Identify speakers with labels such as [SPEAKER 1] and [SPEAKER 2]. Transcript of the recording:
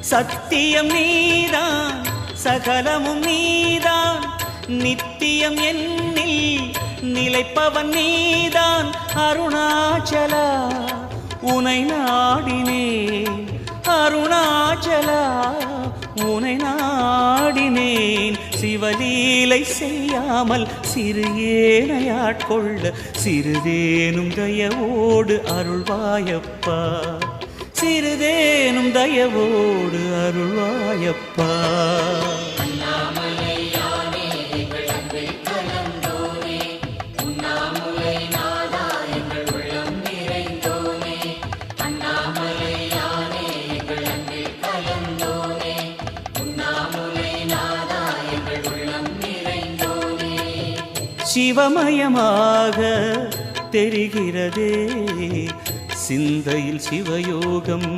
[SPEAKER 1] சத்தியம் நீதான் சகலமும் நீதான் நித்தியம் என்னில் நிலைப்பவன் நீதான் அருணாச்சலா உனை நாடினேன் அருணாச்சலா உனை நாடினேன் சிவலீலை செய்யாமல் சிறு ஏனையாட்கொள்ள சிறிதேனும் தயவோடு அருள்வாயப்பா சிறிதேனும் தயவோடு அருள்வாயப்பா சிவமயமாக தெரிகிறதே சிந்தையில் சிவயோகம்